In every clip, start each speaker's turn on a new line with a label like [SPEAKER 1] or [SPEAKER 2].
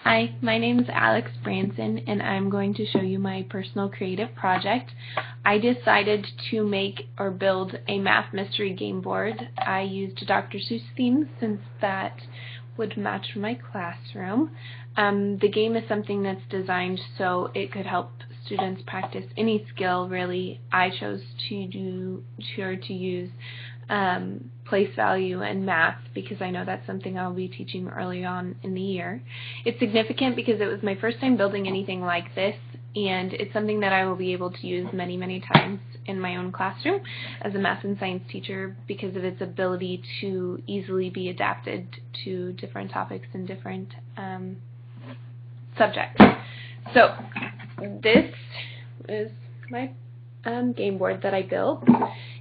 [SPEAKER 1] Hi, my name is ABranson, and I'm going to show you my personal creative project. I decided to make or build a math mystery game board. I used Dr. Seuss themes since that would match my classroom. The game is something that's designed so it could help students practice any skill, really. I chose to use place value and math because I know that's something I'll be teaching early on in the year. It's significant because it was my first time building anything like this, and it's something that I will be able to use many, many times in my own classroom as a math and science teacher because of its ability to easily be adapted to different topics and different subjects. So this is my game board that I built.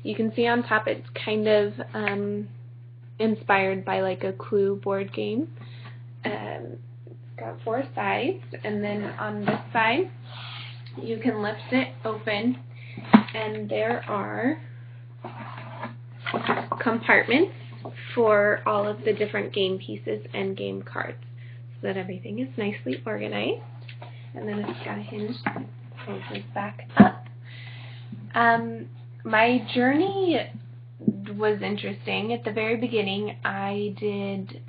[SPEAKER 1] You can see on top it's kind of inspired by like a Clue board game. It's got 4 sides, and then on this side you can lift it open and there are compartments for all of the different game pieces and game cards so that everything is nicely organized. And then it's got a hinge that closes back up. My journey was interesting. At the very beginning, I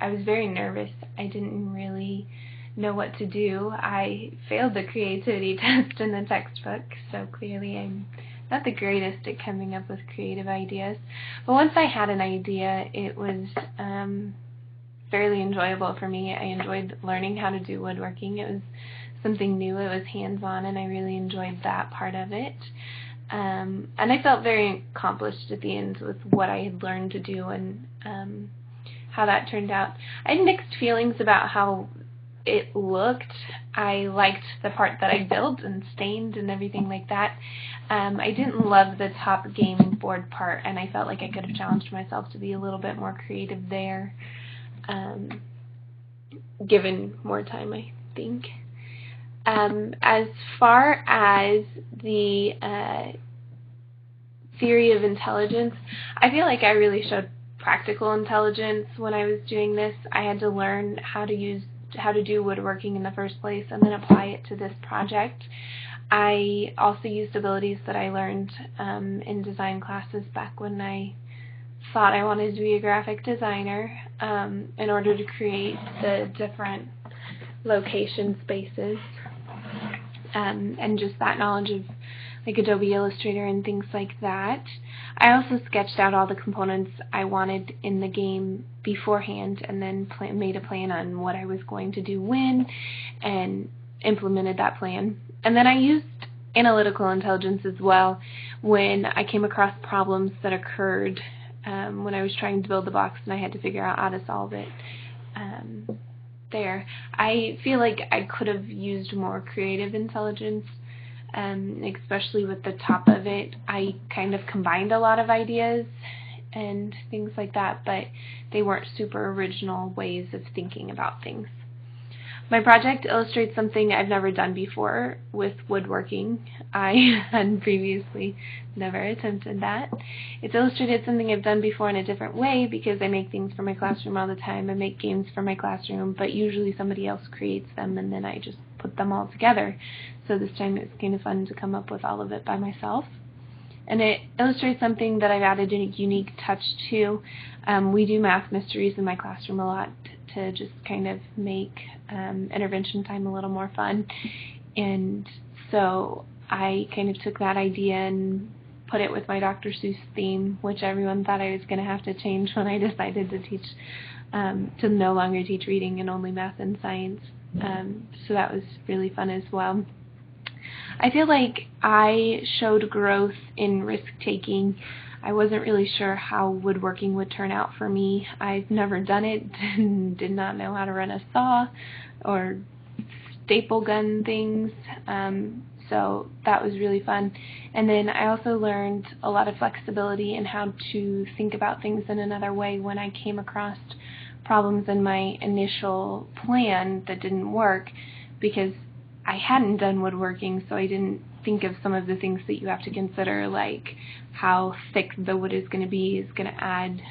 [SPEAKER 1] was very nervous. I didn't really know what to do. I failed the creativity test in the textbook, so clearly I'm not the greatest at coming up with creative ideas. But once I had an idea, it was fairly enjoyable for me. I enjoyed learning how to do woodworking. It was something new. It was hands-on, and I really enjoyed that part of it. And I felt very accomplished at the end with what I had learned to do and how that turned out. I had mixed feelings about how it looked. I liked the part that I built and stained and everything like that. I didn't love the top game board part, and I felt like I could have challenged myself to be a little bit more creative there, given more time, I think. As far as the theory of intelligence, I feel like I really showed practical intelligence when I was doing this. I had to learn how to do woodworking in the first place and then apply it to this project. I also used abilities that I learned in design classes back when I thought I wanted to be a graphic designer in order to create the different location spaces. And just that knowledge of like Adobe Illustrator and things like that. I also sketched out all the components I wanted in the game beforehand and then made a plan on what I was going to do when and implemented that plan. And then I used analytical intelligence as well when I came across problems that occurred when I was trying to build the box and I had to figure out how to solve it. There. I feel like I could have used more creative intelligence, especially with the top of it. I kind of combined a lot of ideas and things like that, but they weren't super original ways of thinking about things. My project illustrates something I've never done before with woodworking. I had previously never attempted that. It's illustrated something I've done before in a different way because I make things for my classroom all the time. I make games for my classroom, but usually somebody else creates them and then I just put them all together. So this time it's kind of fun to come up with all of it by myself. And it illustrates something that I've added a unique touch to. We do math mysteries in my classroom a lot to just kind of make intervention time a little more fun. And so I kind of took that idea and put it with my Dr. Seuss theme, which everyone thought I was going to have to change when I decided to teach, to no longer teach reading and only math and science. So that was really fun as well. I feel like I showed growth in risk-taking. I wasn't really sure how woodworking would turn out for me. I've never done it, did not know how to run a saw or staple gun things, so that was really fun. And then I also learned a lot of flexibility in how to think about things in another way when I came across problems in my initial plan that didn't work because I hadn't done woodworking, so I didn't think of some of the things that you have to consider, like how thick the wood is going to be is going to add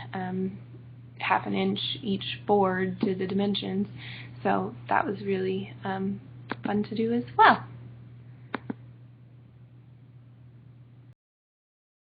[SPEAKER 1] half an inch each board to the dimensions. So that was really fun to do as well.